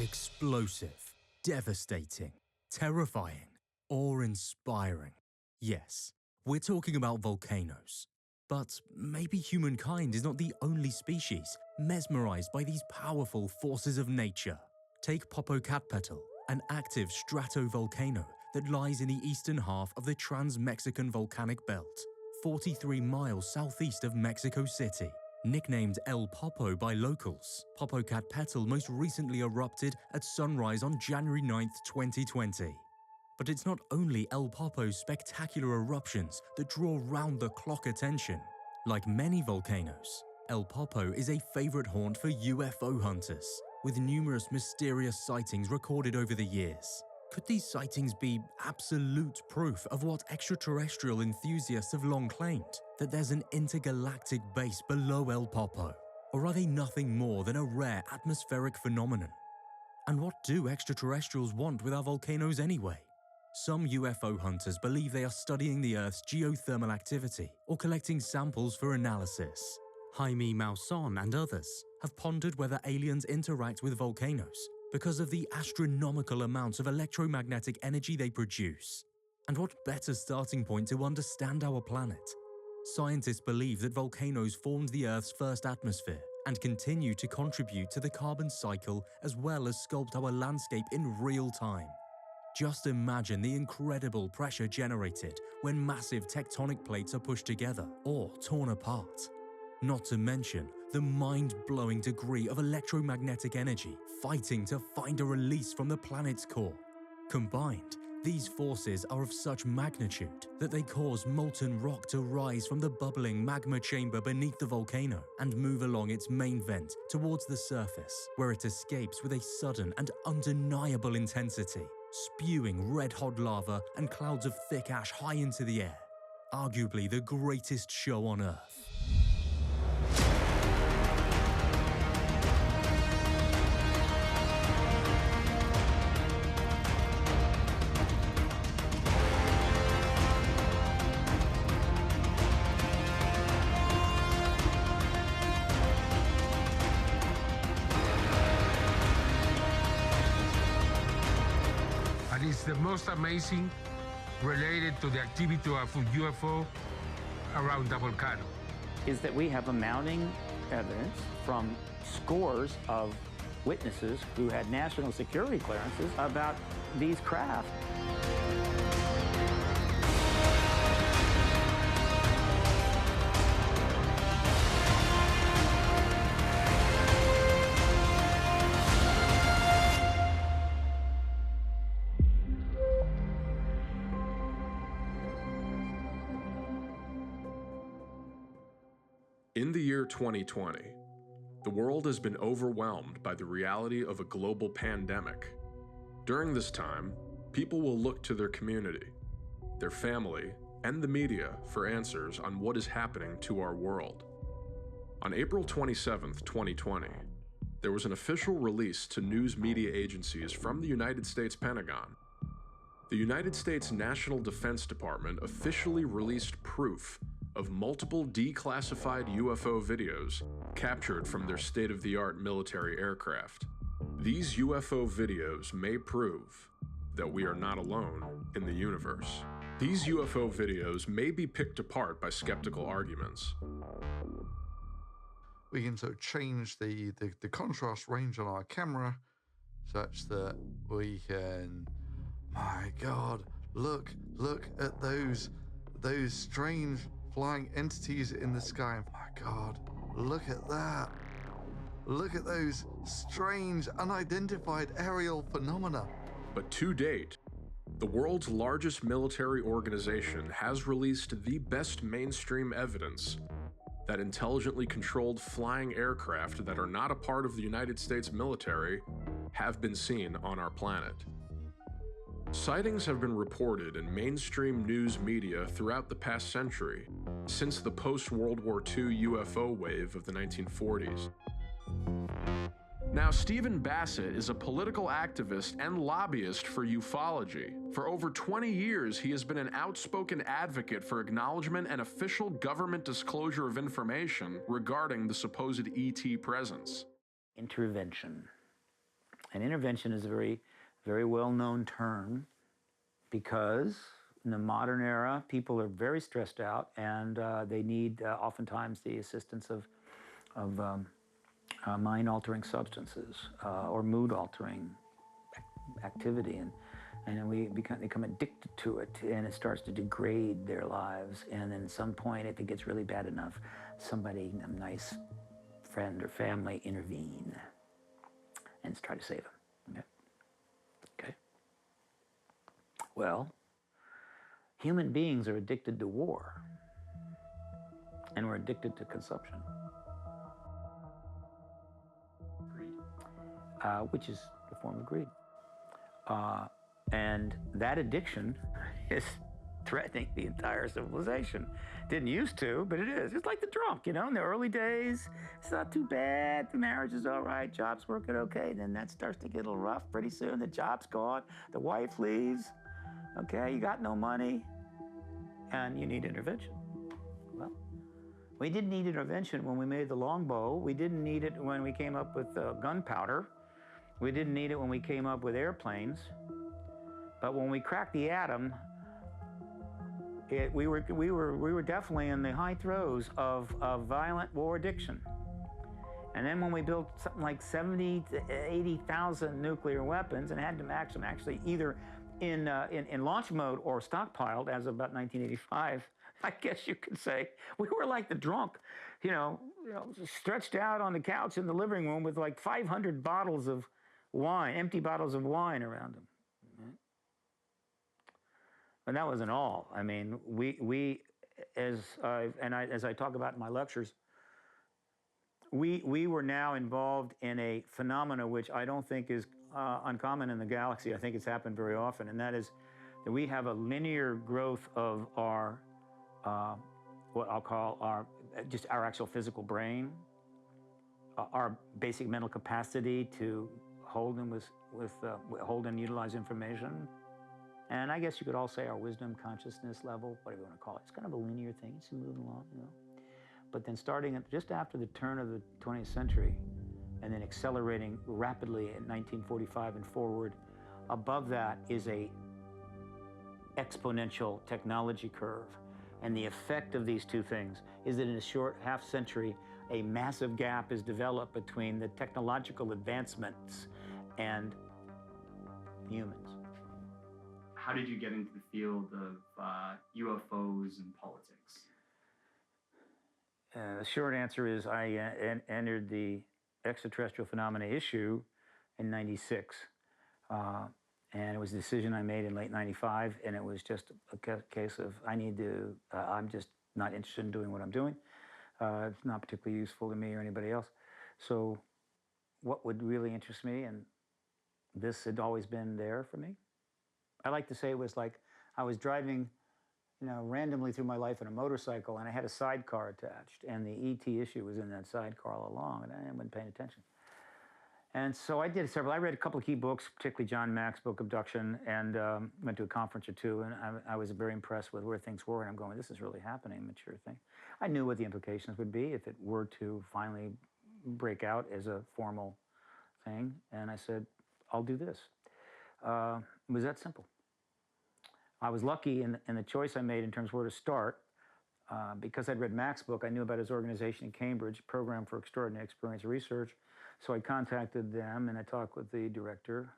Explosive, devastating, terrifying, awe-inspiring. Yes, we're talking about volcanoes. But maybe humankind is not the only species mesmerized by these powerful forces of nature. Take Popocatépetl, an active stratovolcano that lies in the eastern half of the Trans-Mexican Volcanic Belt, 43 miles southeast of Mexico City. Nicknamed El Popo by locals, Popocatépetl most recently erupted at sunrise on January 9, 2020. But it's not only El Popo's spectacular eruptions that draw round-the-clock attention. Like many volcanoes, El Popo is a favorite haunt for UFO hunters, with numerous mysterious sightings recorded over the years. Could these sightings be absolute proof of what extraterrestrial enthusiasts have long claimed, that there's an intergalactic base below El Popo? Or are they nothing more than a rare atmospheric phenomenon? And what do extraterrestrials want with our volcanoes anyway? Some UFO hunters believe they are studying the Earth's geothermal activity or collecting samples for analysis. Jaime, Maussan, and others have pondered whether aliens interact with volcanoes because of the astronomical amounts of electromagnetic energy they produce. And what better starting point to understand our planet? Scientists believe that volcanoes formed the Earth's first atmosphere and continue to contribute to the carbon cycle as well as sculpt our landscape in real time. Just imagine the incredible pressure generated when massive tectonic plates are pushed together or torn apart. Not to mention the mind-blowing degree of electromagnetic energy fighting to find a release from the planet's core. Combined, these forces are of such magnitude that they cause molten rock to rise from the bubbling magma chamber beneath the volcano and move along its main vent towards the surface, where it escapes with a sudden and undeniable intensity, spewing red-hot lava and clouds of thick ash high into the air. Arguably the greatest show on Earth. It's the most amazing related to the activity of UFO around the volcano. Is that we have a mounting evidence from scores of witnesses who had national security clearances about these craft. In the year 2020, the world has been overwhelmed by the reality of a global pandemic. During this time, people will look to their community, their family, and the media for answers on what is happening to our world. On April 27, 2020, there was an official release to news media agencies from the United States Pentagon. The United States National Defense Department officially released proof of multiple declassified UFO videos captured from their state-of-the-art military aircraft. These UFO videos may prove that we are not alone in the universe. These UFO videos may be picked apart by skeptical arguments. We can sort of change the contrast range on our camera such that we can, my God, look at those strange flying entities in the sky. My God, look at that. Look at those strange, unidentified aerial phenomena. But to date, the world's largest military organization has released the best mainstream evidence that intelligently controlled flying aircraft that are not a part of the United States military have been seen on our planet. Sightings have been reported in mainstream news media throughout the past century, since the post-World War II UFO wave of the 1940s. Now, Stephen Bassett is a political activist and lobbyist for ufology. For over 20 years, he has been an outspoken advocate for acknowledgement and official government disclosure of information regarding the supposed ET presence. Intervention. And intervention is a very, very well-known term because in the modern era, people are very stressed out and they need oftentimes the assistance of mind-altering substances or mood-altering activity. And then they become addicted to it, and it starts to degrade their lives. And then at some point, if it gets really bad enough, somebody, a nice friend or family, intervene and try to save them. Okay? Okay. Well, human beings are addicted to war, and we're addicted to consumption, which is a form of greed. And that addiction is threatening the entire civilization. Didn't used to, but it is. It's like the drunk, you know, in the early days, it's not too bad, the marriage is all right, job's working okay, then that starts to get a little rough. Pretty soon the job's gone, the wife leaves, okay, you got no money, and you need intervention. Well, we didn't need intervention when we made the longbow. We didn't need it when we came up with gunpowder. We didn't need it when we came up with airplanes. But when we cracked the atom, we were definitely in the high throes of violent war addiction. And then when we built something like 70 to 80,000 nuclear weapons and had to max them actually either in launch mode or stockpiled as of about 1985, I guess you could say we were like the drunk, you know, stretched out on the couch in the living room with like 500 bottles of wine, empty bottles of wine around them. And that wasn't all. I mean, as I talk about in my lectures, we were now involved in a phenomena which I don't think is uncommon in the galaxy. I think it's happened very often, and that is that we have a linear growth of our, what I'll call our actual physical brain, our basic mental capacity to hold and utilize information. And I guess you could all say our wisdom, consciousness level, whatever you want to call it. It's kind of a linear thing. It's moving along, you know. But then starting just after the turn of the 20th century, and then accelerating rapidly in 1945 and forward, above that is a exponential technology curve. And the effect of these two things is that in a short half century, a massive gap is developed between the technological advancements and humans. How did you get into the field of UFOs and politics? The short answer is I entered the extraterrestrial phenomena issue in '96. And it was a decision I made in late '95, and it was just a case of I'm just not interested in doing what I'm doing. It's not particularly useful to me or anybody else. So what would really interest me, and this had always been there for me. I like to say it was like I was driving, randomly through my life in a motorcycle, and I had a sidecar attached, and the ET issue was in that sidecar all along, and I wasn't paying attention. And so I did several. I read a couple of key books, particularly John Mack's book, Abduction, and went to a conference or two, and I was very impressed with where things were, and I'm going, this is really happening, mature thing. I knew what the implications would be if it were to finally break out as a formal thing, and I said, I'll do this. It was that simple. I was lucky in the choice I made in terms of where to start. Because I'd read Mack's book, I knew about his organization in Cambridge, Program for Extraordinary Experience Research. So I contacted them, and I talked with the director,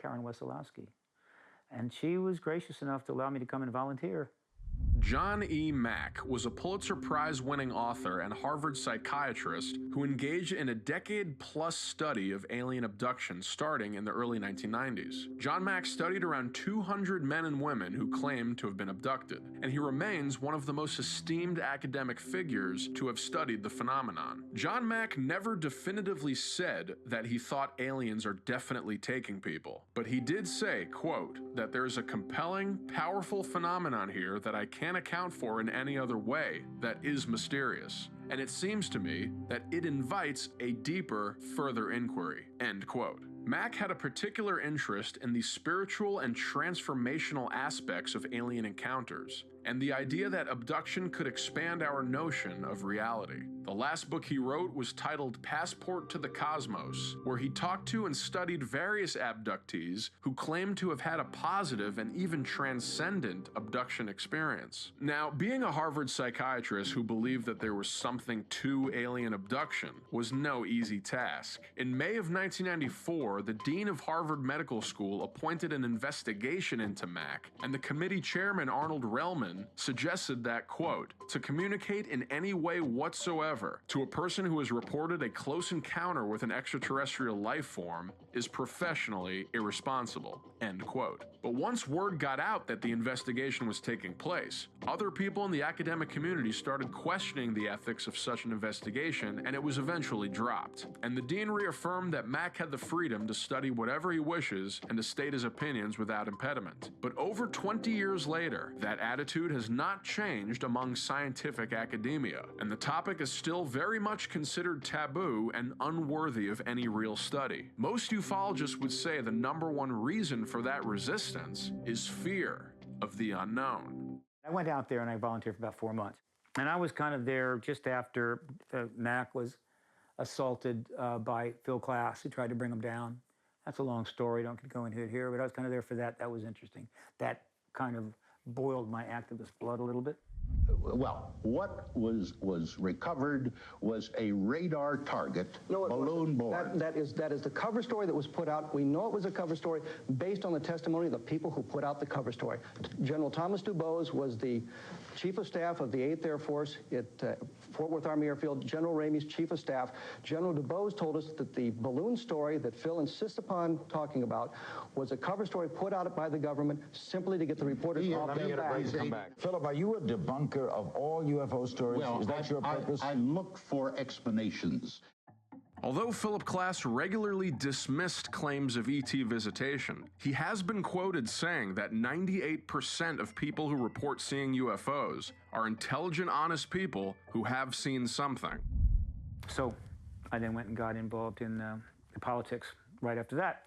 Karen Wesolowski. And she was gracious enough to allow me to come and volunteer. John E. Mack was a Pulitzer Prize-winning author and Harvard psychiatrist who engaged in a decade-plus study of alien abduction starting in the early 1990s. John Mack studied around 200 men and women who claimed to have been abducted, and he remains one of the most esteemed academic figures to have studied the phenomenon. John Mack never definitively said that he thought aliens are definitely taking people, but he did say, quote, that there is a compelling, powerful phenomenon here that I can't account for in any other way that is mysterious, and it seems to me that it invites a deeper, further inquiry, end quote. Mack had a particular interest in the spiritual and transformational aspects of alien encounters, and the idea that abduction could expand our notion of reality. The last book he wrote was titled Passport to the Cosmos, where he talked to and studied various abductees who claimed to have had a positive and even transcendent abduction experience. Now, being a Harvard psychiatrist who believed that there was something to alien abduction was no easy task. In May of 1994, the dean of Harvard Medical School appointed an investigation into Mac, and the committee chairman Arnold Relman suggested that, quote, to communicate in any way whatsoever to a person who has reported a close encounter with an extraterrestrial life form is professionally irresponsible, end quote. But once word got out that the investigation was taking place, other people in the academic community started questioning the ethics of such an investigation, and it was eventually dropped. And the dean reaffirmed that Mac had the freedom to study whatever he wishes and to state his opinions without impediment. But over 20 years later, that attitude has not changed among scientific academia, and the topic is still very much considered taboo and unworthy of any real study. Most ufologists would say the #1 reason for that resistance is fear of the unknown. I went out there and I volunteered for about 4 months. And I was kind of there just after Mac was assaulted by Phil Klass, who tried to bring him down. That's a long story, don't go into it here, but I was kind of there for that. That was interesting. That kind of boiled my activist blood a little bit. Well, what was recovered was a radar target, balloon board. That is the cover story that was put out. We know it was a cover story based on the testimony of the people who put out the cover story. General Thomas Dubose was the Chief of Staff of the 8th Air Force at Fort Worth Army Airfield. General Ramey's Chief of Staff. General Dubose told us that the balloon story that Phil insists upon talking about was a cover story put out by the government simply to get the reporters off their back. Philip, are you a debunker of all UFO stories? Well, is that your purpose? I look for explanations. Although Philip Klass regularly dismissed claims of ET visitation, he has been quoted saying that 98% of people who report seeing UFOs are intelligent, honest people who have seen something. So I then went and got involved in the politics right after that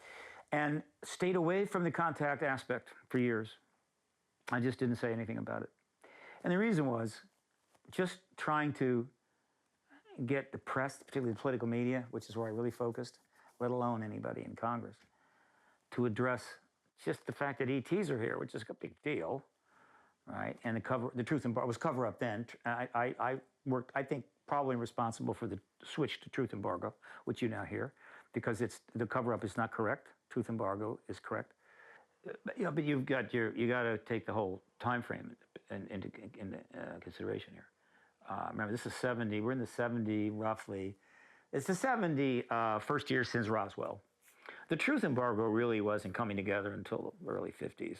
and stayed away from the contact aspect for years. I just didn't say anything about it. And the reason was just trying to get the press, particularly the political media, which is where I really focused, let alone anybody in Congress, to address just the fact that ETs are here, which is a big deal, right? And the truth embargo was cover up then. I worked, I think, probably responsible for the switch to truth embargo, which you now hear, because the cover up is not correct. Truth embargo is correct. But you got to take the whole time frame into consideration here. Remember, this is 70. We're in the 70 roughly. It's the 70 first year since Roswell. The truth embargo really wasn't coming together until the early 50s.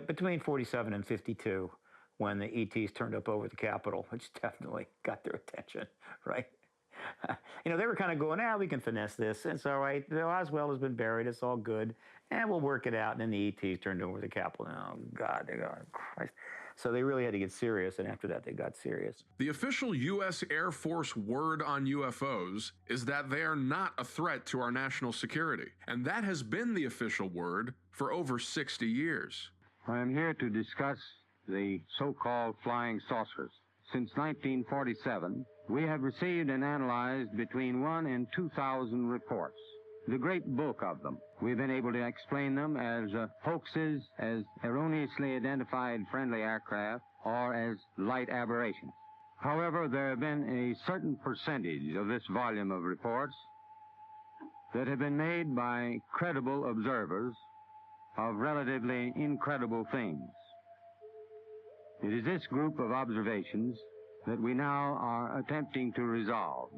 Between 47 and 52, when the ETs turned up over the Capitol, which definitely got their attention, right? They were kind of going, we can finesse this. It's all right. Roswell has been buried. It's all good. And we'll work it out. And then the ETs turned over the Capitol. Oh, God, Christ. So they really had to get serious, and after that, they got serious. The official U.S. Air Force word on UFOs is that they are not a threat to our national security, and that has been the official word for over 60 years. I am here to discuss the so-called flying saucers. Since 1947, we have received and analyzed between 1,000 and 2,000 reports. The great bulk of them. We've been able to explain them as hoaxes, as erroneously identified friendly aircraft, or as light aberrations. However, there have been a certain percentage of this volume of reports that have been made by credible observers of relatively incredible things. It is this group of observations that we now are attempting to resolve.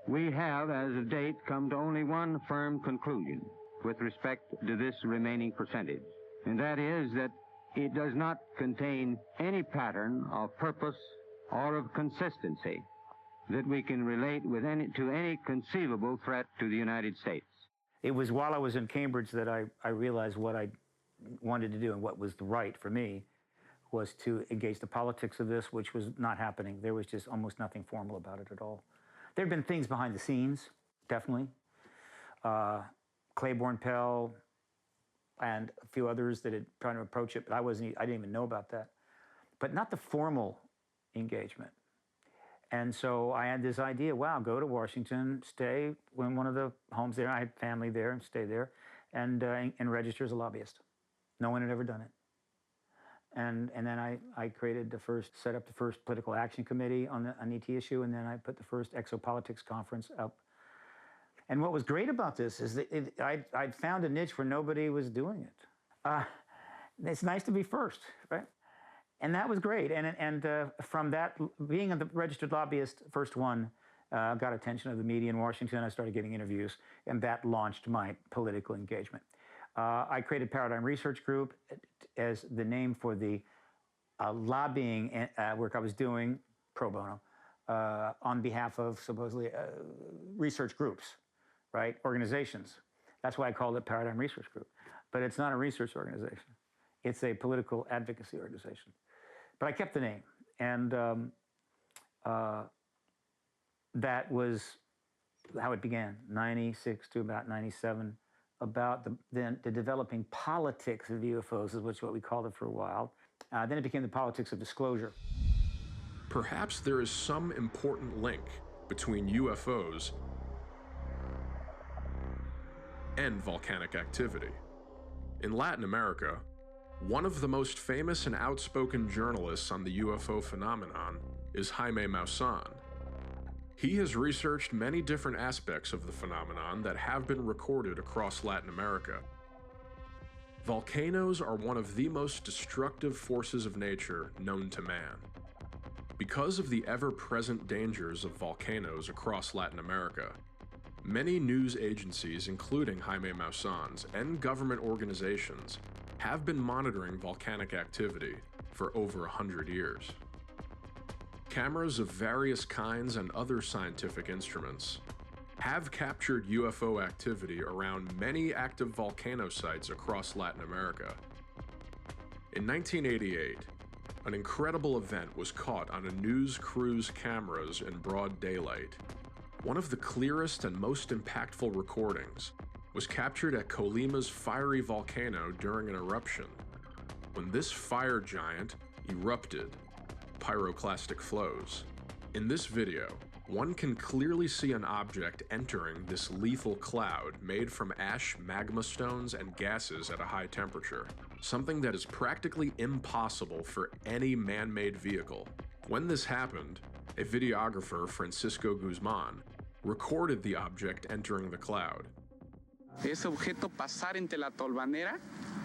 We have, as of date, come to only one firm conclusion with respect to this remaining percentage, and that is that it does not contain any pattern of purpose or of consistency that we can relate to any conceivable threat to the United States. It was while I was in Cambridge that I realized what I wanted to do and what was right for me was to engage the politics of this, which was not happening. There was just almost nothing formal about it at all. There had been things behind the scenes, definitely. Claiborne Pell and a few others that had tried to approach it, but I didn't even know about that. but not the formal engagement. And so I had this idea, wow, go to Washington, stay in one of the homes there. I had family there and stay there and register as a lobbyist. No one had ever done it. And then I set up the first political action committee on ET issue, and then I put the first exopolitics conference up. And what was great about this is that I'd found a niche where nobody was doing it. It's nice to be first, right? And that was great. And from that, being the registered lobbyist, first one, got attention of the media in Washington. I started getting interviews, and that launched my political engagement. I created Paradigm Research Group as the name for the lobbying work I was doing pro bono on behalf of supposedly research groups, right? Organizations. That's why I called it Paradigm Research Group. But it's not a research organization. It's a political advocacy organization. But I kept the name. And that was how it began, 96 to about 97. About the developing politics of UFOs, is what we called it for a while. Then it became the politics of disclosure. Perhaps there is some important link between UFOs and volcanic activity. In Latin America, one of the most famous and outspoken journalists on the UFO phenomenon is Jaime Maussan. He has researched many different aspects of the phenomenon that have been recorded across Latin America. Volcanoes are one of the most destructive forces of nature known to man. Because of the ever-present dangers of volcanoes across Latin America, many news agencies, including Jaime Maussan's, and government organizations have been monitoring volcanic activity for over 100 years. Cameras of various kinds and other scientific instruments have captured UFO activity around many active volcano sites across Latin America. In 1988, an incredible event was caught on a news crew's cameras in broad daylight. One of the clearest and most impactful recordings was captured at Colima's fiery volcano during an eruption, when this fire giant erupted pyroclastic flows. In this video, one can clearly see an object entering this lethal cloud made from ash, magma stones, and gases at a high temperature, something that is practically impossible for any man-made vehicle. When this happened, a videographer, Francisco Guzman, recorded the object entering the cloud. Ese objeto pasar entre la tolvanera,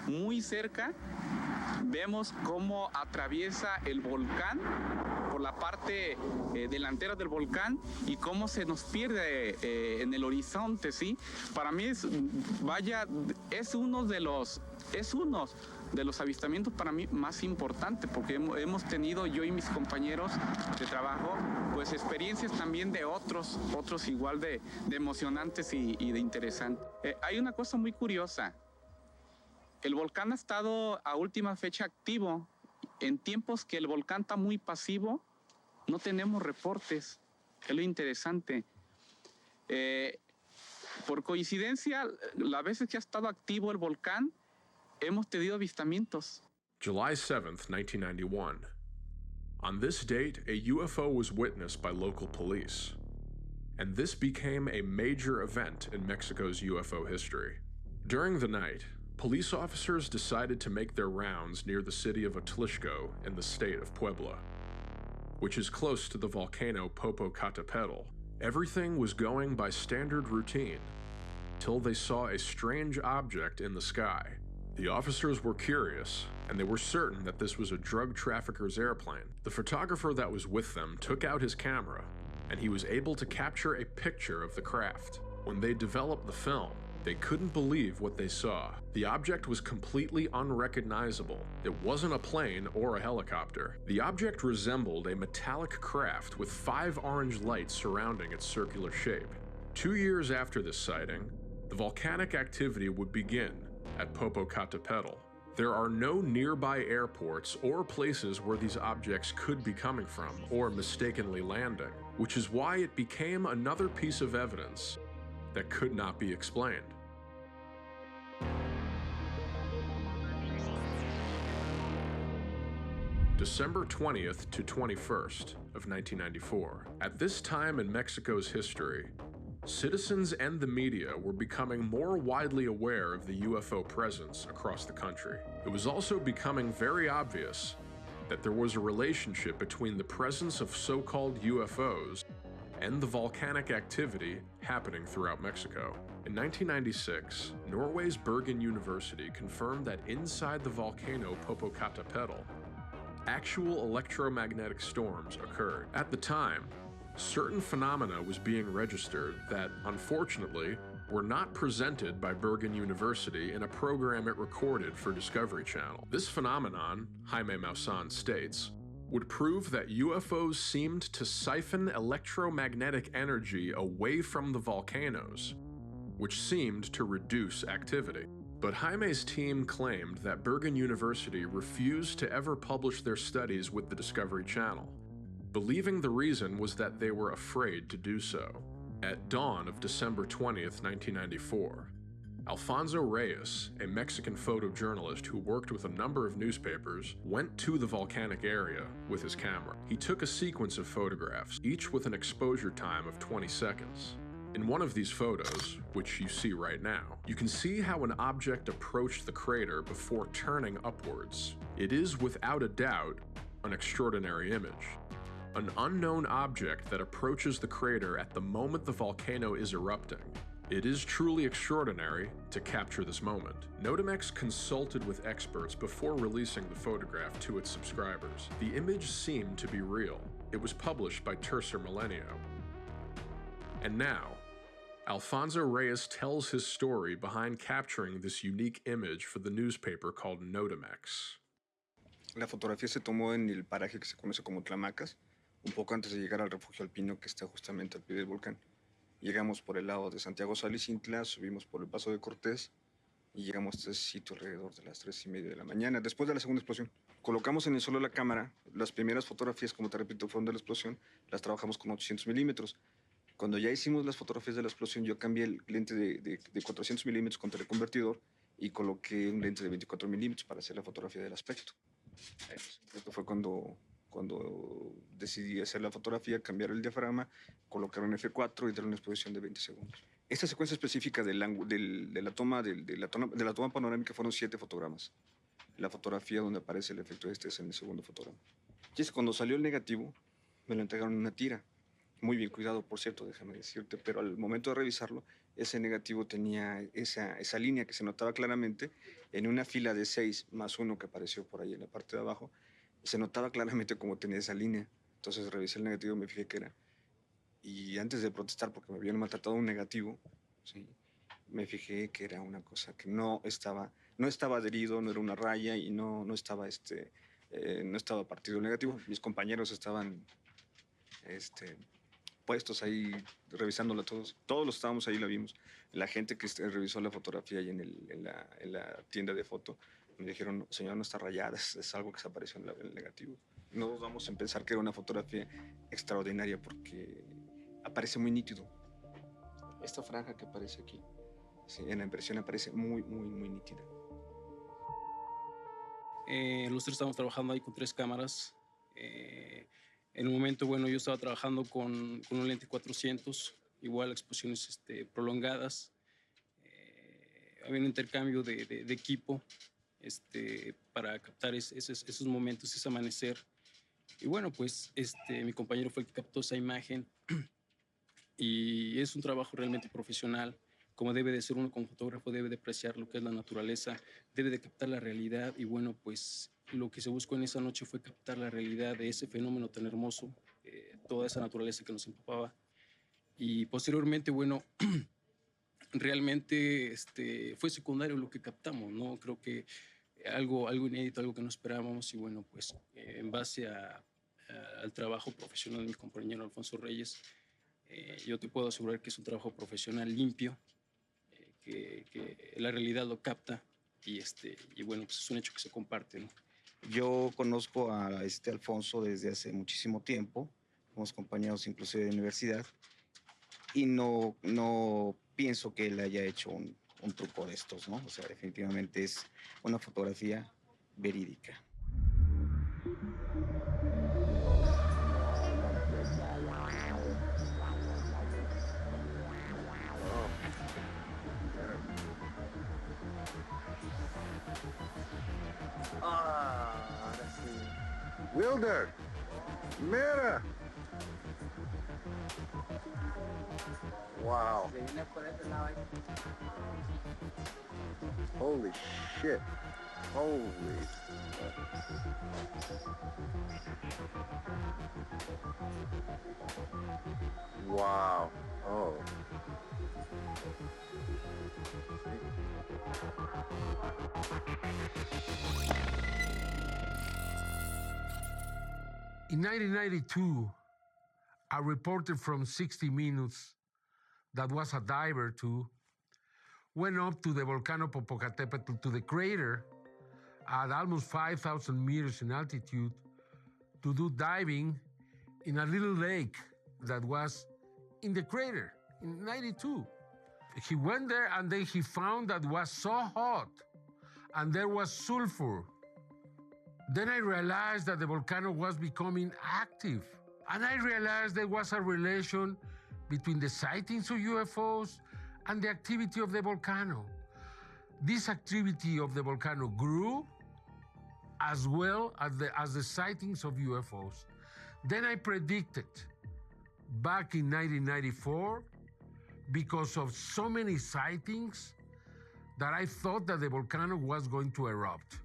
muy cerca, vemos cómo atraviesa el volcán por la parte delantera del volcán y cómo se nos pierde en el horizonte, ¿sí? Para mí es uno de los avistamientos para mí más importantes, porque hemos tenido yo y mis compañeros de trabajo pues experiencias también de otros igual de emocionantes y de interesantes. Hay una cosa muy curiosa. El volcán ha estado a última fecha activo. En tiempos que el volcán está muy pasivo, no tenemos reportes. Es lo interesante. Por coincidencia, las veces que ha estado activo el volcán, hemos tenido avistamientos. July 7th, 1991. On this date, a UFO was witnessed by local police. And this became a major event in Mexico's UFO history. During the night, police officers decided to make their rounds near the city of Atlixco in the state of Puebla, which is close to the volcano Popocatépetl. Everything was going by standard routine, till they saw a strange object in the sky. The officers were curious, and they were certain that this was a drug trafficker's airplane. The photographer that was with them took out his camera, and he was able to capture a picture of the craft. When they developed the film, they couldn't believe what they saw. The object was completely unrecognizable. It wasn't a plane or a helicopter. The object resembled a metallic craft with 5 orange lights surrounding its circular shape. 2 years after this sighting, the volcanic activity would begin at Popocatépetl. There are no nearby airports or places where these objects could be coming from or mistakenly landing, which is why it became another piece of evidence that could not be explained. December 20th to 21st of 1994. At this time in Mexico's history, citizens and the media were becoming more widely aware of the UFO presence across the country. It was also becoming very obvious that there was a relationship between the presence of so-called UFOs and the volcanic activity happening throughout Mexico. In 1996, Norway's Bergen University confirmed that inside the volcano Popocatépetl, actual electromagnetic storms occurred. At the time, certain phenomena was being registered that, unfortunately, were not presented by Bergen University in a program it recorded for Discovery Channel. This phenomenon, Jaime Maussan states, would prove that UFOs seemed to siphon electromagnetic energy away from the volcanoes, which seemed to reduce activity. But Jaime's team claimed that Bergen University refused to ever publish their studies with the Discovery Channel, believing the reason was that they were afraid to do so. At dawn of December 20th, 1994, Alfonso Reyes, a Mexican photojournalist who worked with a number of newspapers, went to the volcanic area with his camera. He took a sequence of photographs, each with an exposure time of 20 seconds. In one of these photos, which you see right now, you can see how an object approached the crater before turning upwards. It is, without a doubt, an extraordinary image. An unknown object that approaches the crater at the moment the volcano is erupting. It is truly extraordinary to capture this moment. Notimex consulted with experts before releasing the photograph to its subscribers. The image seemed to be real. It was published by Tercer Milenio. And now, Alfonso Reyes tells his story behind capturing this unique image for the newspaper called Notimex. La fotografía se tomó en el paraje que se conoce como Tlamacas, un poco antes de llegar al refugio alpino que está justamente al pie del volcán. Llegamos por el lado de Santiago Salicintla, subimos por el Paso de Cortés y llegamos a ese sitio alrededor de las 3:30 de la mañana, después de la segunda explosión. Colocamos en el suelo la cámara. Las primeras fotografías, como te repito, fueron de la explosión. Las trabajamos con 800 milímetros. Cuando ya hicimos las fotografías de la explosión, yo cambié el lente de 400 milímetros con teleconvertidor y coloqué un lente de 24 milímetros para hacer la fotografía del aspecto. Esto fue cuando decidí hacer la fotografía, cambiar el diafragma, colocar un F4 y dar una exposición de 20 segundos. Esta secuencia específica de la toma panorámica fueron 7 fotogramas. La fotografía donde aparece el efecto este es en el segundo fotograma. Y es cuando salió el negativo, me lo entregaron en una tira. Muy bien cuidado, por cierto, déjame decirte, pero al momento de revisarlo, ese negativo tenía esa línea que se notaba claramente en una fila de 6 más 1 que apareció por ahí en la parte de abajo. Se notaba claramente cómo tenía esa línea. Entonces revisé el negativo y me fijé que era. Y antes de protestar, porque me habían maltratado un negativo, ¿sí?, me fijé que era una cosa que no estaba adherido, no era una raya y no estaba partido el negativo. Mis compañeros estaban puestos ahí revisándola todos. Todos los estábamos ahí, la vimos. La gente que revisó la fotografía ahí en la tienda de foto me dijeron, señor, no está rayada, es algo que se apareció en el negativo. No dudamos en pensar que era una fotografía extraordinaria porque aparece muy nítido. Esta franja que aparece aquí, sí, en la impresión aparece muy, muy, muy nítida. Los tres estábamos trabajando ahí con 3 cámaras. En un momento, bueno, yo estaba trabajando con un lente 400, igual exposiciones prolongadas. Había un intercambio de equipo para captar esos momentos, ese amanecer. Y bueno, pues mi compañero fue el que captó esa imagen. Y es un trabajo realmente profesional, como debe de ser. Uno como fotógrafo debe de apreciar lo que es la naturaleza, debe de captar la realidad. Y bueno, pues lo que se buscó en esa noche fue captar la realidad de ese fenómeno tan hermoso, toda esa naturaleza que nos empapaba. Y posteriormente, bueno, realmente fue secundario lo que captamos, ¿no? Creo que algo inédito, algo que no esperábamos. Y bueno, pues en base al trabajo profesional de mi compañero Alfonso Reyes, yo te puedo asegurar que es un trabajo profesional limpio, que la realidad lo capta y bueno, pues es un hecho que se comparte, ¿no? Yo conozco a Alfonso desde hace muchísimo tiempo, somos compañeros inclusive de universidad, y no pienso que él haya hecho un truco de estos, ¿no? O sea, definitivamente es una fotografía verídica. Builder! Mira! Wow. Holy shit. Holy. Wow. Oh. In 1992, a reporter from 60 Minutes that was a diver too went up to the volcano Popocatépetl, to the crater at almost 5,000 meters in altitude to do diving in a little lake that was in the crater in 92. He went there and then he found that it was so hot and there was sulfur. Then I realized that the volcano was becoming active. And I realized there was a relation between the sightings of UFOs and the activity of the volcano. This activity of the volcano grew as well as the sightings of UFOs. Then I predicted back in 1994, because of so many sightings, that I thought that the volcano was going to erupt.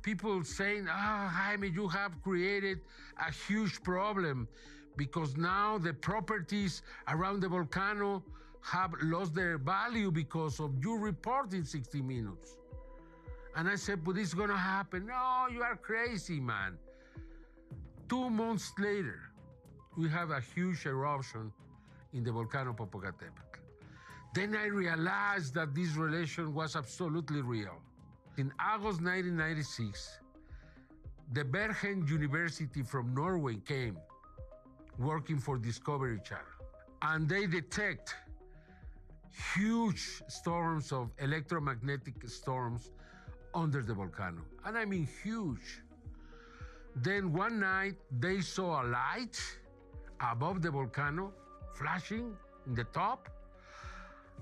People saying, Jaime, you have created a huge problem because now the properties around the volcano have lost their value because of your report in 60 Minutes. And I said, but it's gonna happen. No, you are crazy, man. 2 months later, we have a huge eruption in the volcano Popocatépetl. Then I realized that this relation was absolutely real. In August 1996, the Bergen University from Norway came working for Discovery Channel, and they detect huge storms of electromagnetic storms under the volcano, and I mean huge. Then one night, they saw a light above the volcano flashing in the top,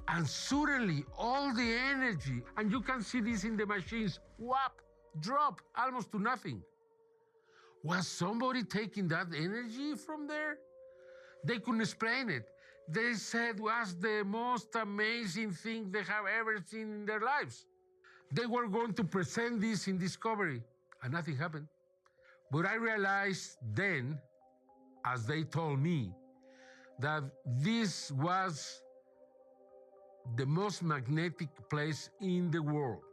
and suddenly all the energy, and you can see this in the machines, whap, drop almost to nothing. Was somebody taking that energy from there? They couldn't explain it. They said it was the most amazing thing they have ever seen in their lives. They were going to present this in Discovery, and nothing happened. But I realized then, as they told me, that this was the most magnetic place in the world,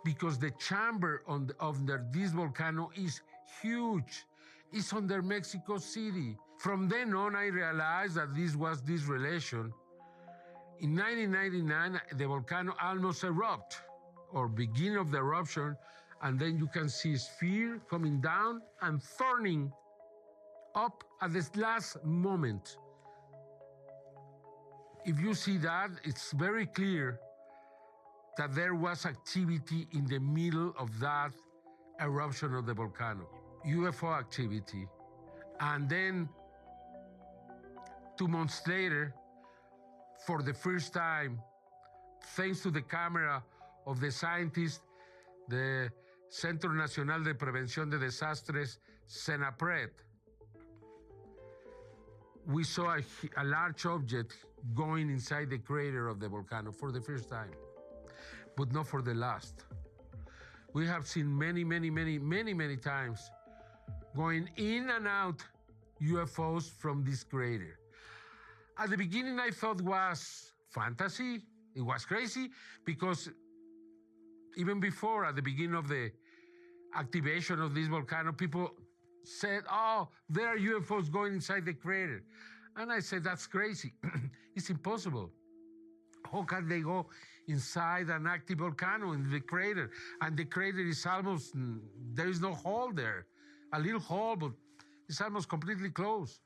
because the chamber under this volcano is huge. It's under Mexico City. From then on, I realized that this was this relation. In 1999, the volcano almost erupted, or beginning of the eruption, and then you can see a sphere coming down and turning up at this last moment. If you see that, it's very clear that there was activity in the middle of that eruption of the volcano, UFO activity. And then 2 months later, for the first time, thanks to the camera of the scientists, the Centro Nacional de Prevención de Desastres, CENAPRED, we saw a large object going inside the crater of the volcano for the first time, but not for the last. We have seen many times going in and out UFOs from this crater. At the beginning, I thought it was fantasy. It was crazy because even before, at the beginning of the activation of this volcano, people said, oh, there are UFOs going inside the crater. And I said, that's crazy. It's impossible. How can they go inside an active volcano in the crater? And the crater is almost, there is no hole there. A little hole, but it's almost completely closed.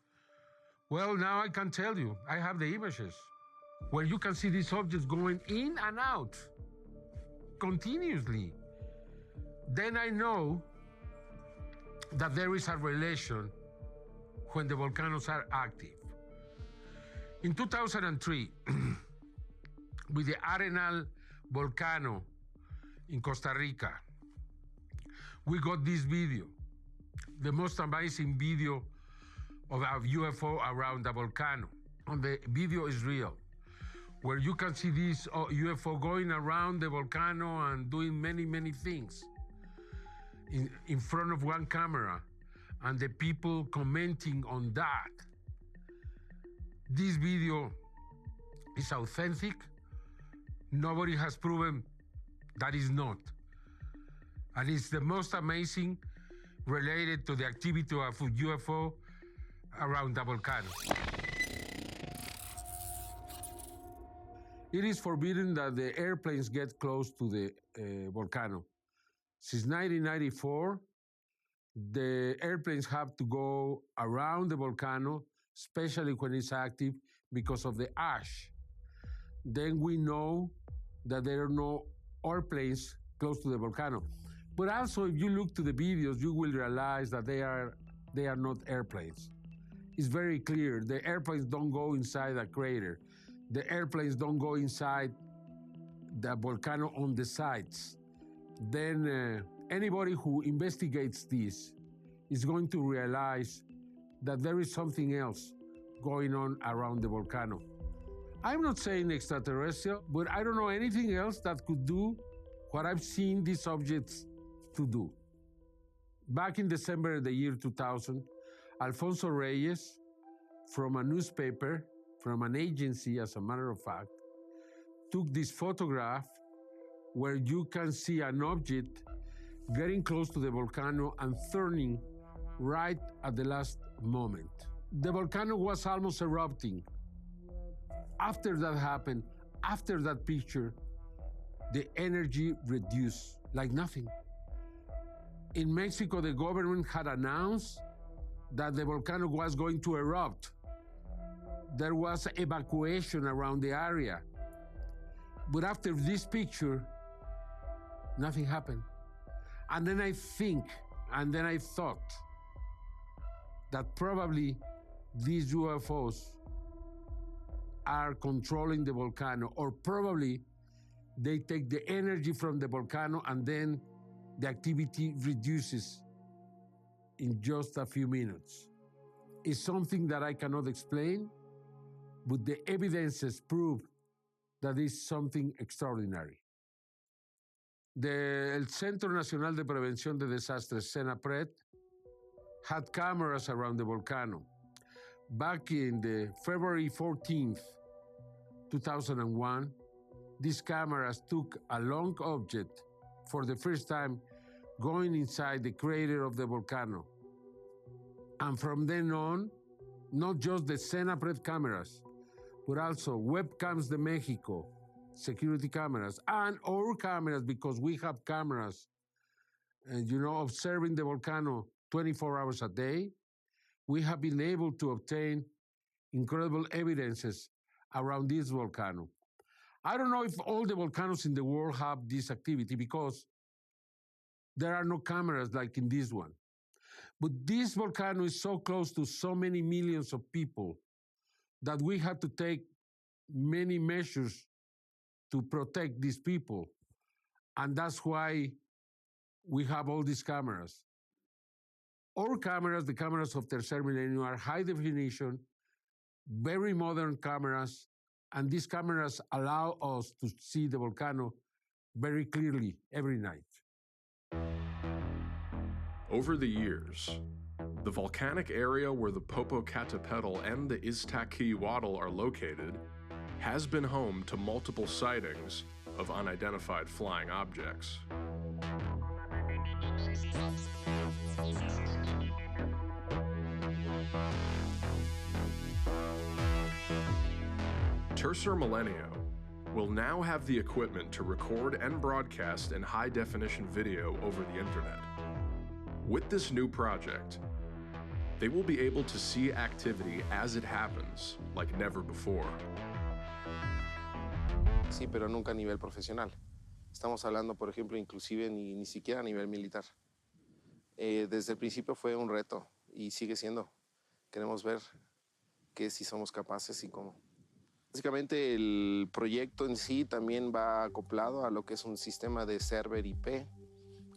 Well, now I can tell you, I have the images where you can see these objects going in and out continuously. Then I know that there is a relation when the volcanoes are active. In 2003, with the Arenal volcano in Costa Rica, we got this video. the most amazing video of a UFO around the volcano. And the video is real, where you can see this UFO going around the volcano and doing many, many things in front of one camera, and the people commenting on that. This video is authentic. Nobody has proven that is not. And it's the most amazing related to the activity of UFO around the volcano. It is forbidden that the airplanes get close to the volcano. Since 1994, the airplanes have to go around the volcano, especially when it's active, because of the ash. Then we know that there are no airplanes close to the volcano. But also, if you look to the videos, you will realize that they are not airplanes. It's very clear. The airplanes don't go inside a crater. The airplanes don't go inside the volcano on the sides. Then anybody who investigates this is going to realize that there is something else going on around the volcano. I'm not saying extraterrestrial, but I don't know anything else that could do what I've seen these objects to do. Back in December of the year 2000, Alfonso Reyes, from a newspaper, from an agency, as a matter of fact, took this photograph where you can see an object getting close to the volcano and turning right at the last moment. The volcano was almost erupting. After that happened, after that picture, the energy reduced like nothing. In Mexico, the government had announced that the volcano was going to erupt. There was evacuation around the area. But after this picture, nothing happened. And then I thought that probably these UFOs are controlling the volcano, or probably they take the energy from the volcano and then the activity reduces in just a few minutes. It's something that I cannot explain, but the evidences prove that it's something extraordinary. El Centro Nacional de Prevención de Desastres, CENAPRED, had cameras around the volcano. Back in the February 14th, 2001, these cameras took a long object for the first time going inside the crater of the volcano. And from then on, not just the CENAPRED cameras, but also Webcams de Mexico, security cameras, and our cameras, because we have cameras, observing the volcano 24 hours a day, we have been able to obtain incredible evidences around this volcano. I don't know if all the volcanoes in the world have this activity, because there are no cameras like in this one. But this volcano is so close to so many millions of people that we have to take many measures to protect these people. And that's why we have all these cameras. Our cameras, the cameras of Tercer Milenio, are high definition, very modern cameras, and these cameras allow us to see the volcano very clearly every night. Over the years, the volcanic area where the Popocatépetl and the Iztaccíhuatl are located has been home to multiple sightings of unidentified flying objects. Tercer Milenio will now have the equipment to record and broadcast in high-definition video over the internet. With this new project, they will be able to see activity as it happens, like never before. Sí, pero nunca a nivel profesional. Estamos hablando, por ejemplo, inclusive ni siquiera a nivel militar. Desde el principio fue un reto y sigue siendo. Queremos ver qué si somos capaces y cómo. Básicamente el proyecto en sí también va acoplado a lo que es un sistema de server IP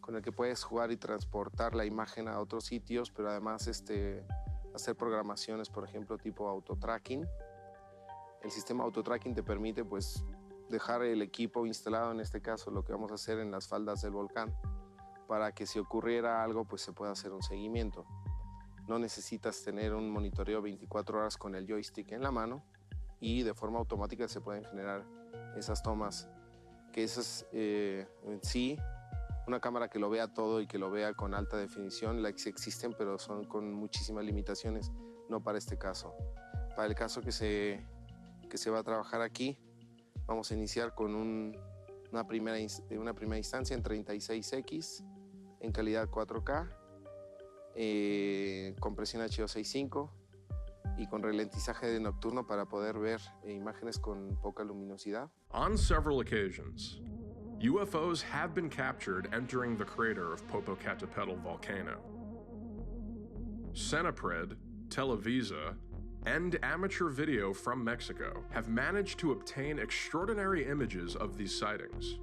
con el que puedes jugar y transportar la imagen a otros sitios, pero además hacer programaciones, por ejemplo, tipo autotracking. El sistema autotracking te permite pues dejar el equipo instalado, en este caso lo que vamos a hacer en las faldas del volcán, para que si ocurriera algo pues se pueda hacer un seguimiento. No necesitas tener un monitoreo 24 horas con el joystick en la mano y de forma automática se pueden generar esas tomas, que esas en sí, una cámara que lo vea todo y que lo vea con alta definición, existen, pero son con muchísimas limitaciones, no para este caso. Para el caso que se va a trabajar aquí, vamos a iniciar con una primera instancia en 36X, en calidad 4K, compresión H265 y con ralentizaje de nocturno para poder ver imágenes con poca luminosidad. On several occasions, UFOs have been captured entering the crater of Popocatépetl volcano. Senapred, Televisa, and amateur video from Mexico have managed to obtain extraordinary images of these sightings.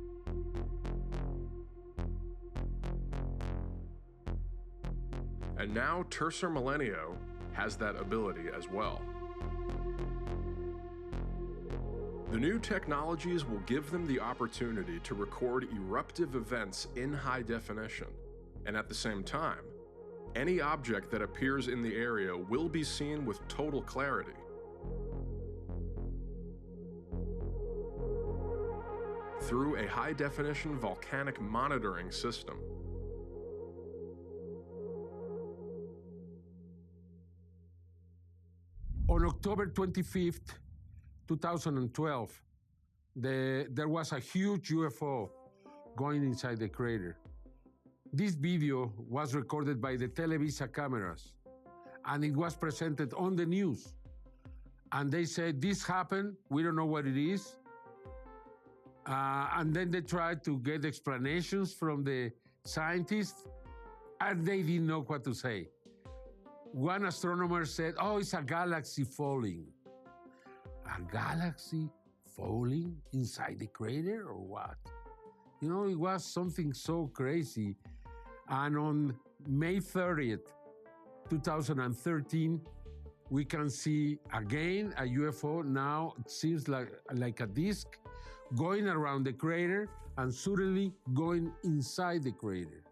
And now Tercer Milenio has that ability as well. The new technologies will give them the opportunity to record eruptive events in high definition, and at the same time, any object that appears in the area will be seen with total clarity. Through a high-definition volcanic monitoring system. On October 25th, 2012, there was a huge UFO going inside the crater. This video was recorded by the Televisa cameras, and it was presented on the news. And they said, this happened, we don't know what it is. And then they tried to get explanations from the scientists, and they didn't know what to say. One astronomer said, oh, it's a galaxy falling. A galaxy falling inside the crater or what? You know, it was something so crazy. And on May 30th, 2013, we can see again a UFO. Now it seems like a disk going around the crater and suddenly going inside the crater.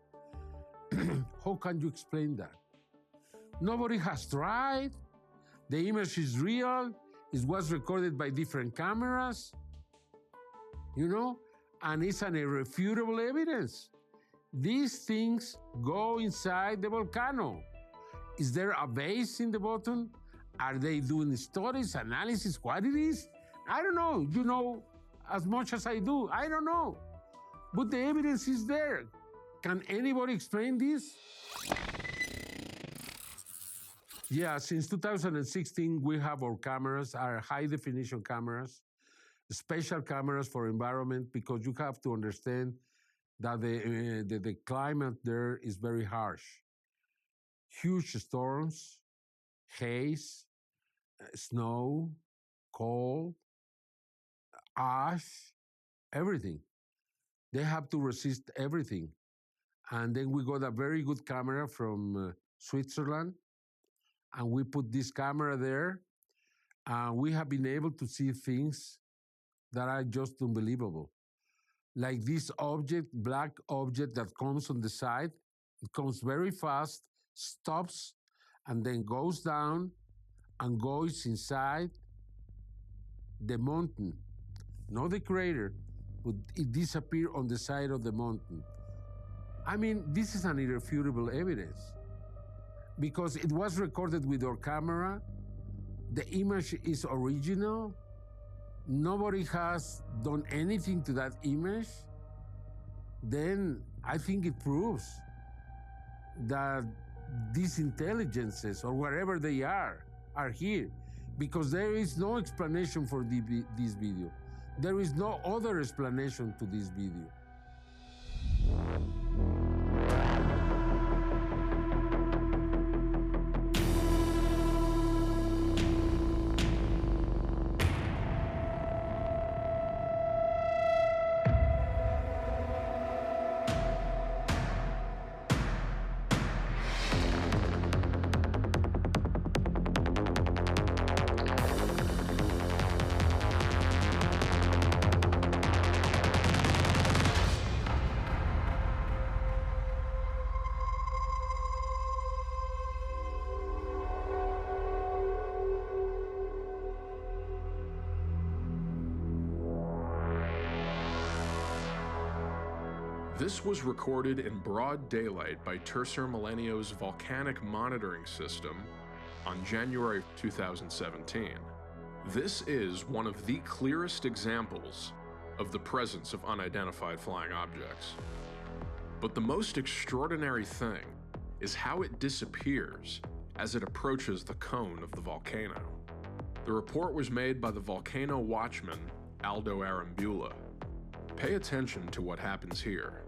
How can you explain that? Nobody has tried. The image is real. It was recorded by different cameras, you know, and it's an irrefutable evidence. These things go inside the volcano. Is there a base in the bottom? Are they doing studies, analysis, what it is? I don't know. You know as much as I do. I don't know. But the evidence is there. Can anybody explain this? Yeah, since 2016, we have our cameras, our high-definition cameras, special cameras for environment, because you have to understand that the climate there is very harsh. Huge storms, haze, snow, cold, ash, everything. They have to resist everything. And then we got a very good camera from Switzerland, and we put this camera there, and we have been able to see things that are just unbelievable. Like this object, black object that comes on the side, it comes very fast, stops, and then goes down and goes inside the mountain. Not the crater, but it disappeared on the side of the mountain. I mean, this is an irrefutable evidence, because it was recorded with our camera. The image is original. Nobody has done anything to that image. Then I think it proves that these intelligences, or wherever they are here, because there is no explanation for this video. There is no other explanation to this video. This was recorded in broad daylight by Tercer Millennio's volcanic monitoring system on January 2017. This is one of the clearest examples of the presence of unidentified flying objects. But the most extraordinary thing is how it disappears as it approaches the cone of the volcano. The report was made by the volcano watchman, Aldo Arambula. Pay attention to what happens here.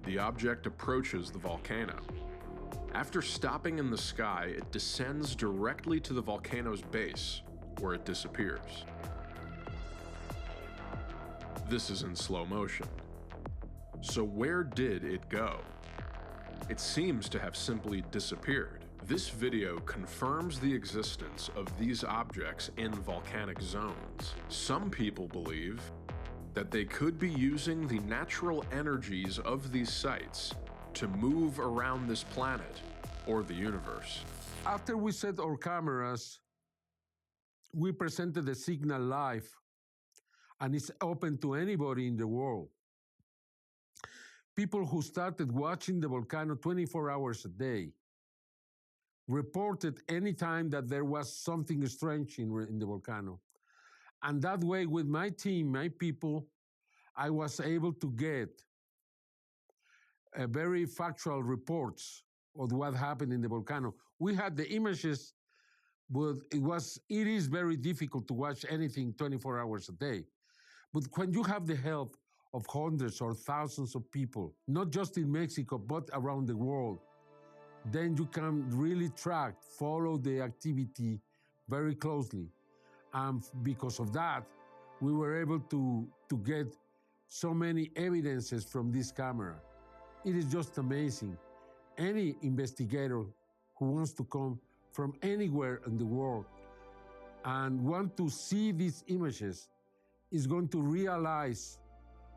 The object approaches the volcano. After stopping in the sky, it descends directly to the volcano's base, where it disappears. This is in slow motion. So where did it go? It seems to have simply disappeared. This video confirms the existence of these objects in volcanic zones. Some people believe that they could be using the natural energies of these sites to move around this planet or the universe. After we set our cameras, we presented the signal live, and it's open to anybody in the world. People who started watching the volcano 24 hours a day reported anytime that there was something strange in the volcano. And that way, with my team, my people, I was able to get very factual reports of what happened in the volcano. We had the images, but it is very difficult to watch anything 24 hours a day. But when you have the help of hundreds or thousands of people, not just in Mexico, but around the world, then you can really follow the activity very closely. And because of that, we were able to get so many evidences from this camera. It is just amazing. Any investigator who wants to come from anywhere in the world and want to see these images is going to realize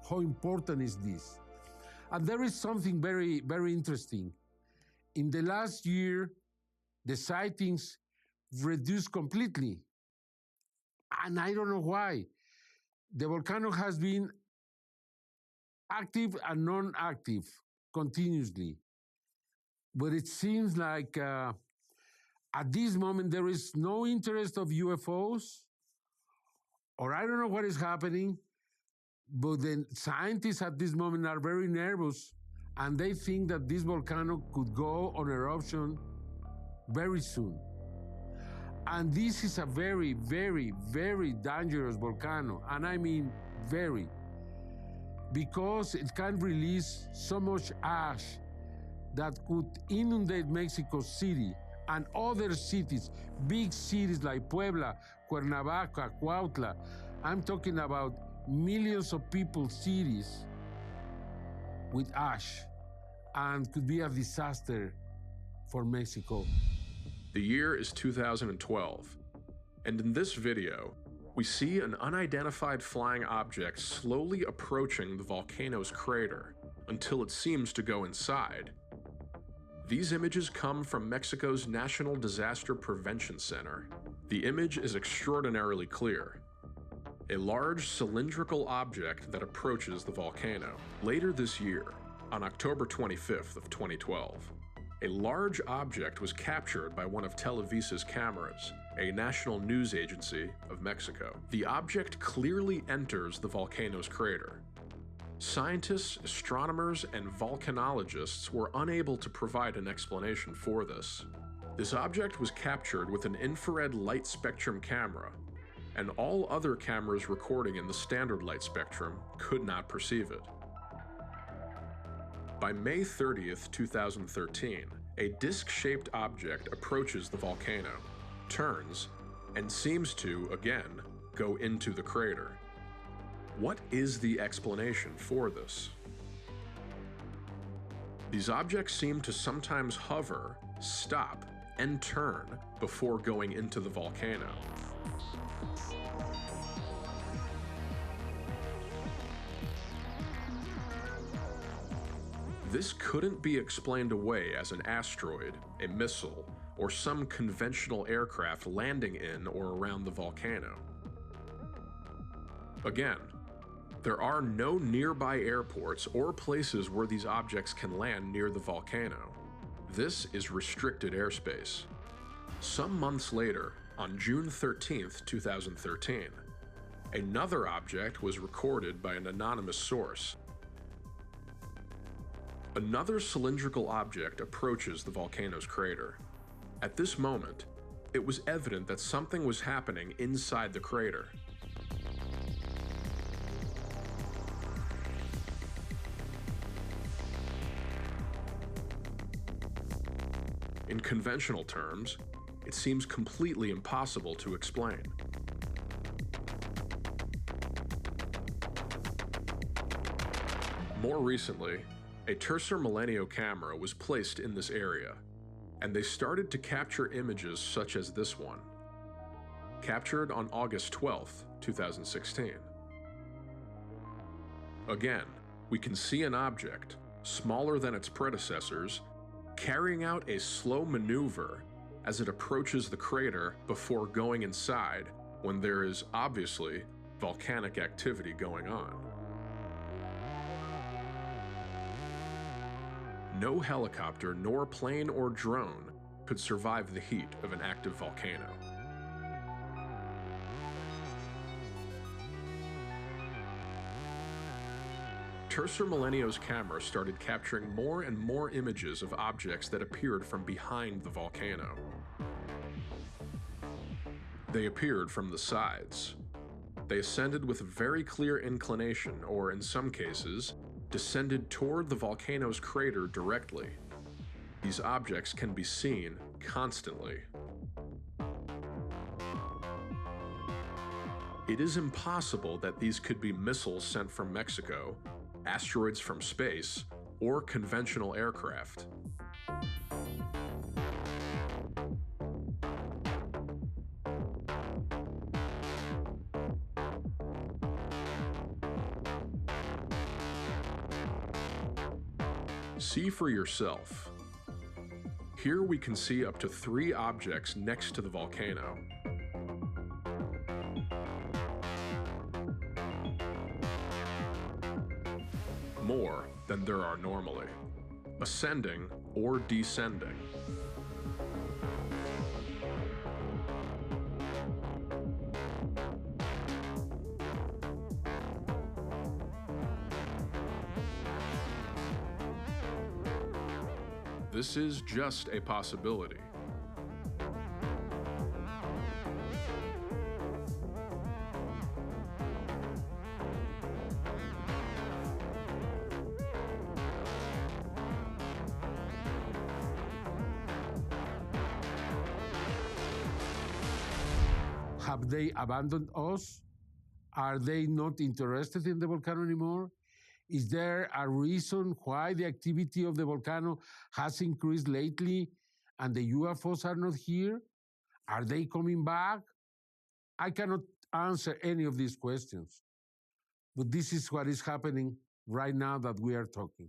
how important is this. And there is something very, very interesting. In the last year, the sightings reduced completely. And I don't know why. The volcano has been active and non-active continuously. But it seems like at this moment there is no interest of UFOs, or I don't know what is happening, but the scientists at this moment are very nervous, and they think that this volcano could go on eruption very soon. And this is a very, very, very dangerous volcano, and I mean very, because it can release so much ash that could inundate Mexico City and other cities, big cities like Puebla, Cuernavaca, Cuautla. I'm talking about millions of people cities with ash, and could be a disaster for Mexico. The year is 2012, and in this video, we see an unidentified flying object slowly approaching the volcano's crater until it seems to go inside. These images come from Mexico's National Disaster Prevention Center. The image is extraordinarily clear. A large cylindrical object that approaches the volcano. Later this year, on October 25th of 2012, a large object was captured by one of Televisa's cameras, a national news agency of Mexico. The object clearly enters the volcano's crater. Scientists, astronomers, and volcanologists were unable to provide an explanation for this. This object was captured with an infrared light spectrum camera, and all other cameras recording in the standard light spectrum could not perceive it. By May 30th, 2013, a disc-shaped object approaches the volcano, turns, and seems to, again, go into the crater. What is the explanation for this? These objects seem to sometimes hover, stop, and turn before going into the volcano. This couldn't be explained away as an asteroid, a missile, or some conventional aircraft landing in or around the volcano. Again, There are no nearby airports or places where these objects can land near the volcano. This is restricted airspace. Some months later, on June 13th, 2013, another object was recorded by an anonymous source. Another cylindrical object approaches the volcano's crater. At this moment, it was evident that something was happening inside the crater. In conventional terms, it seems completely impossible to explain. More recently, a Tercer Milenio camera was placed in this area, and they started to capture images such as this one, captured on August 12th, 2016. Again, we can see an object, smaller than its predecessors, carrying out a slow maneuver as it approaches the crater before going inside when there is obviously volcanic activity going on. No helicopter nor plane or drone could survive the heat of an active volcano. Tercer Milenio's camera started capturing more and more images of objects that appeared from behind the volcano. They appeared from the sides. They ascended with a very clear inclination, or in some cases, descended toward the volcano's crater directly. These objects can be seen constantly. It is impossible that these could be missiles sent from Mexico, asteroids from space, or conventional aircraft. See for yourself. Here we can see up to 3 objects next to the volcano. More than there are normally, ascending or descending. This is just a possibility. Have they abandoned us? Are they not interested in the volcano anymore? Is there a reason why the activity of the volcano has increased lately and the UFOs are not here? Are they coming back? I cannot answer any of these questions, but this is what is happening right now that we are talking.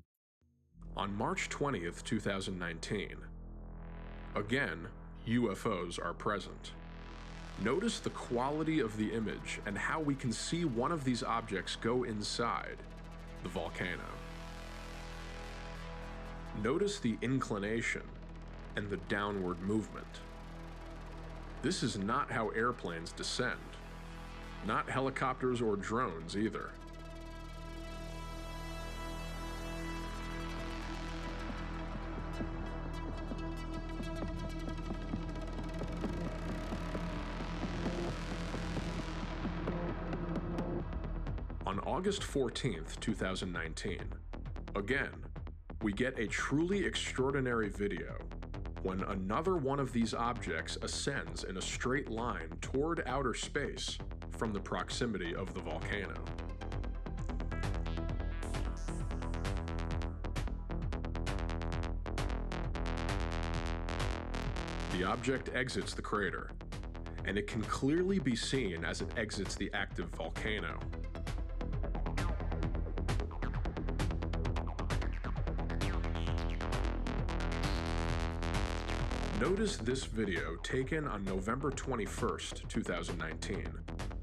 On March 20th, 2019, again, UFOs are present. Notice the quality of the image and how we can see one of these objects go inside the volcano. Notice the inclination and the downward movement. This is not how airplanes descend, not helicopters or drones either. On August 14th, 2019, again, we get a truly extraordinary video when another one of these objects ascends in a straight line toward outer space from the proximity of the volcano. The object exits the crater, and it can clearly be seen as it exits the active volcano. Notice this video taken on November 21st, 2019,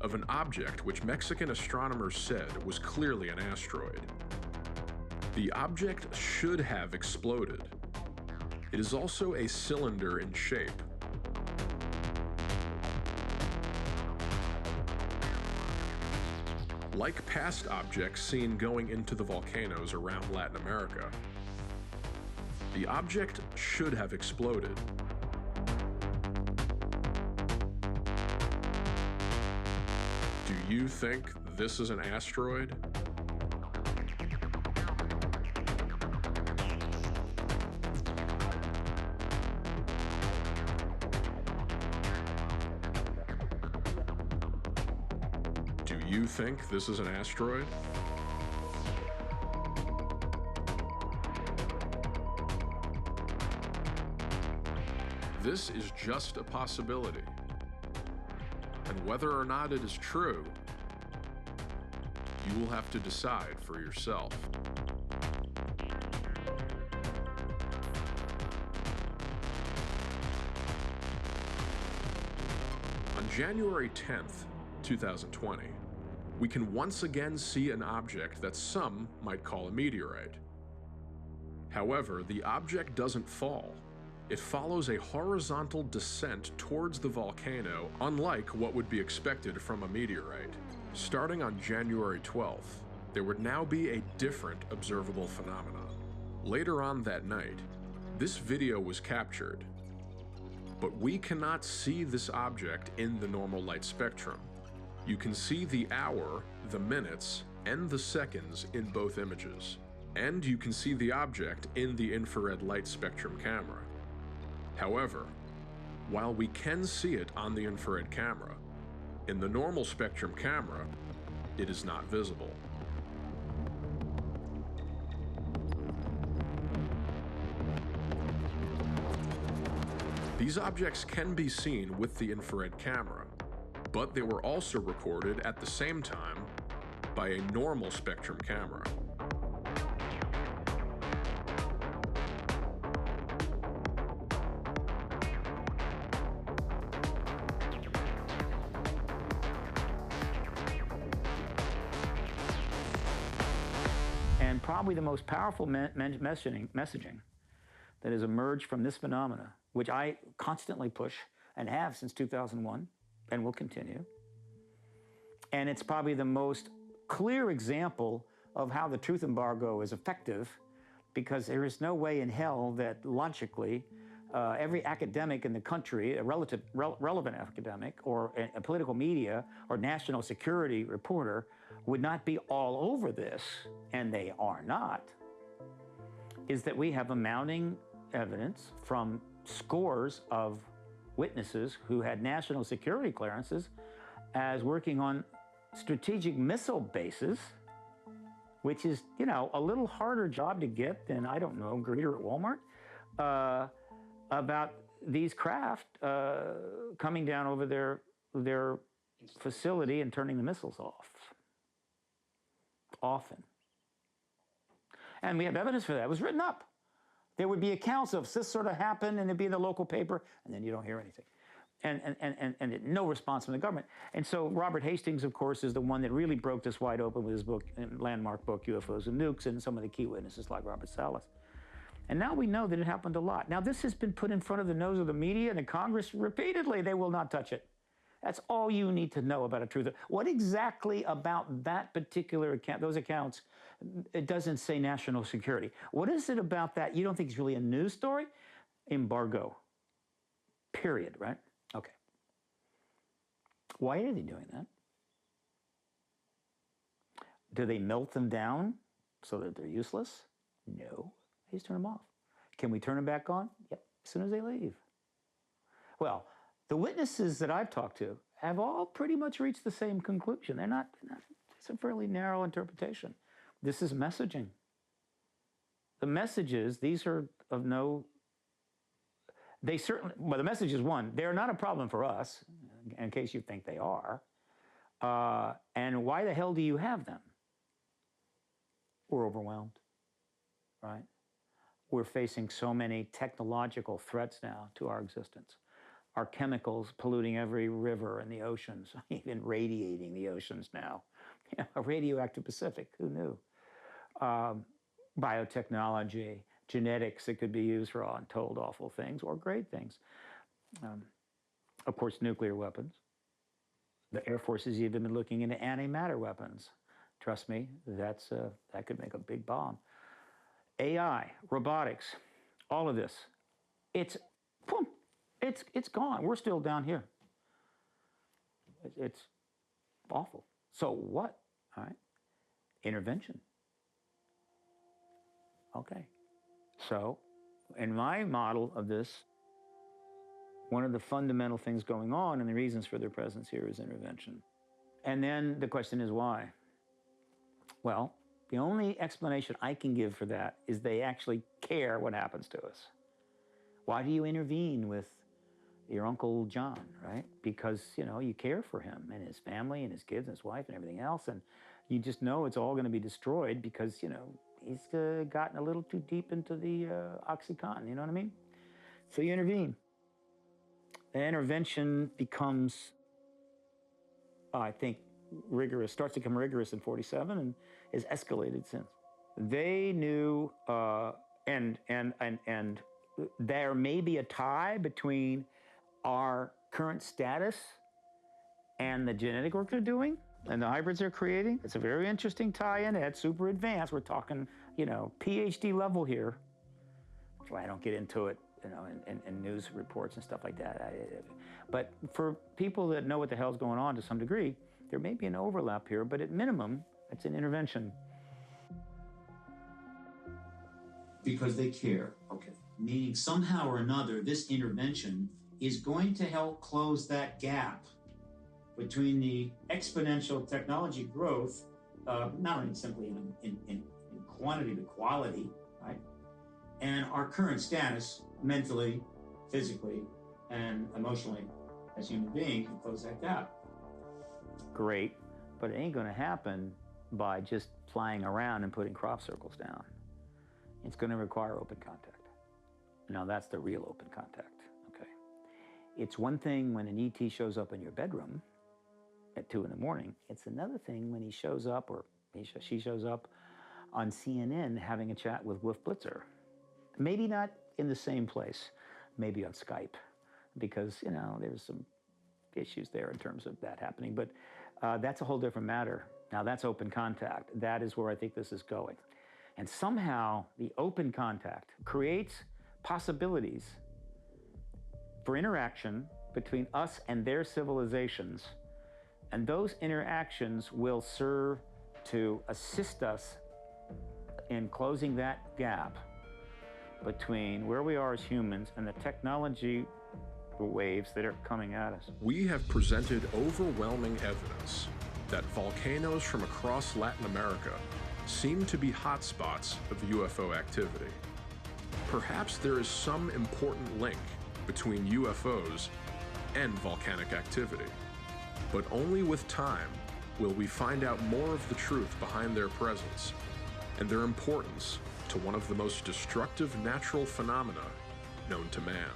of an object which Mexican astronomers said was clearly an asteroid. The object should have exploded. It is also a cylinder in shape. Like past objects seen going into the volcanoes around Latin America, the object should have exploded. Do you think this is an asteroid? Do you think this is an asteroid? This is just a possibility. And whether or not it is true, you will have to decide for yourself. On January 10th, 2020, we can once again see an object that some might call a meteorite. However, the object doesn't fall. It follows a horizontal descent towards the volcano, unlike what would be expected from a meteorite. Starting on January 12th, there would now be a different observable phenomenon. Later on that night, this video was captured, but we cannot see this object in the normal light spectrum. You can see the hour, the minutes, and the seconds in both images. And you can see the object in the infrared light spectrum camera. However, while we can see it on the infrared camera, in the normal spectrum camera, it is not visible. These objects can be seen with the infrared camera, but they were also recorded at the same time by a normal spectrum camera. And probably the most powerful messaging that has emerged from this phenomena, which I constantly push and have since 2001 and will continue. And it's probably the most clear example of how the truth embargo is effective, because there is no way in hell that logically every academic in the country, a relevant academic or a political media or national security reporter would not be all over this, and they are not, is that we have a mounting evidence from scores of witnesses who had national security clearances as working on strategic missile bases, which is, you know, a little harder job to get than, I don't know, greeter at Walmart, about these craft coming down over their facility and turning the missiles off. Often. And we have evidence for that. It was written up. There would be accounts of this sort of happened, and it'd be in the local paper, and then you don't hear anything. And no response from the government. And so Robert Hastings, of course, is the one that really broke this wide open with his book, landmark book, UFOs and Nukes, and some of the key witnesses like Robert Salas. And now we know that it happened a lot. Now this has been put in front of the nose of the media and the Congress repeatedly. They will not touch it. That's all you need to know about a truth. What exactly about that particular account, those accounts, it doesn't say national security. What is it about that you don't think is really a news story? Embargo. Period, right? Okay. Why are they doing that? Do they melt them down so that they're useless? No. They just turn them off. Can we turn them back on? Yep, as soon as they leave. Well, the witnesses that I've talked to have all pretty much reached the same conclusion. They're not, it's a fairly narrow interpretation. This is messaging. The messages, these are of no, they certainly, well, the message is one, they're not a problem for us, in case you think they are. And why the hell do you have them? We're overwhelmed, right? we're facing so many technological threats now to our existence. Our chemicals polluting every river and the oceans, even radiating the oceans now. You know, a radioactive Pacific, who knew? Biotechnology, genetics that could be used for untold awful things or great things. Of course, nuclear weapons. The Air Force has even been looking into antimatter weapons. Trust me, that could make a big bomb. AI, robotics, all of this, it's gone. We're still down here. It's awful. So what? All right, intervention. Okay, so in my model of this, one of the fundamental things going on and the reasons for their presence here is intervention. And then the question is why? Well, the only explanation I can give for that is they actually care what happens to us. Why do you intervene with your Uncle John, right? Because, you know, you care for him and his family and his kids and his wife and everything else, and you just know it's all going to be destroyed because, you know, he's gotten a little too deep into the Oxycontin, you know what I mean? So you intervene. The intervention becomes, I think, rigorous, starts to become rigorous in 47 and is escalated since. They knew, and there may be a tie between our current status and the genetic work they're doing and the hybrids they're creating. It's a very interesting tie-in. It's super advanced. We're talking, you know, PhD level here. That's why I don't get into it, you know, in news reports and stuff like that. But for people that know what the hell's going on to some degree, there may be an overlap here, but at minimum, it's an intervention. Because they care, okay. Meaning somehow or another, this intervention is going to help close that gap between the exponential technology growth, not only simply in quantity but quality, right? And our current status, mentally, physically, and emotionally, as human beings, can close that gap. Great, but it ain't gonna happen by just flying around and putting crop circles down. It's gonna require open contact. Now that's the real open contact, okay? It's one thing when an ET shows up in your bedroom at 2 in the morning. It's another thing when he shows up, or she shows up on CNN having a chat with Wolf Blitzer. Maybe not in the same place, maybe on Skype, because, you know, there's some issues there in terms of that happening, but that's a whole different matter. Now that's open contact. That is where I think this is going. And somehow the open contact creates possibilities for interaction between us and their civilizations. And those interactions will serve to assist us in closing that gap between where we are as humans and the technology waves that are coming at us. We have presented overwhelming evidence that volcanoes from across Latin America seem to be hotspots of UFO activity. Perhaps there is some important link between UFOs and volcanic activity, but only with time will we find out more of the truth behind their presence and their importance to one of the most destructive natural phenomena known to man.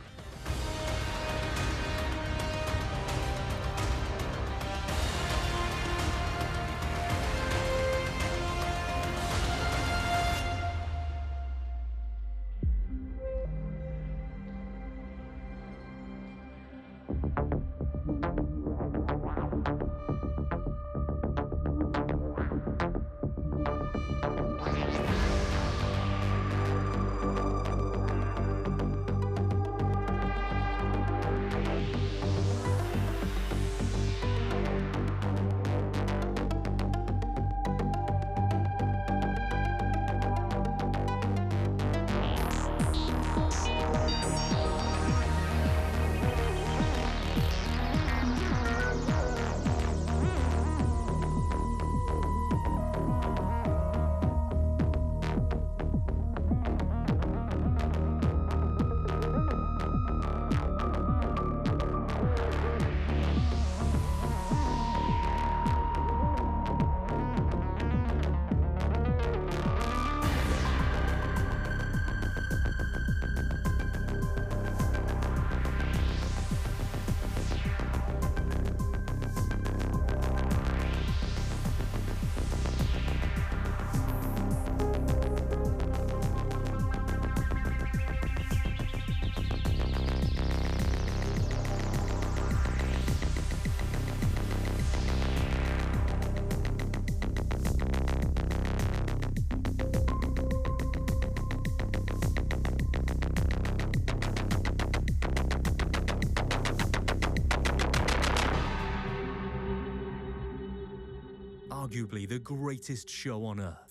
arguably the greatest show on Earth.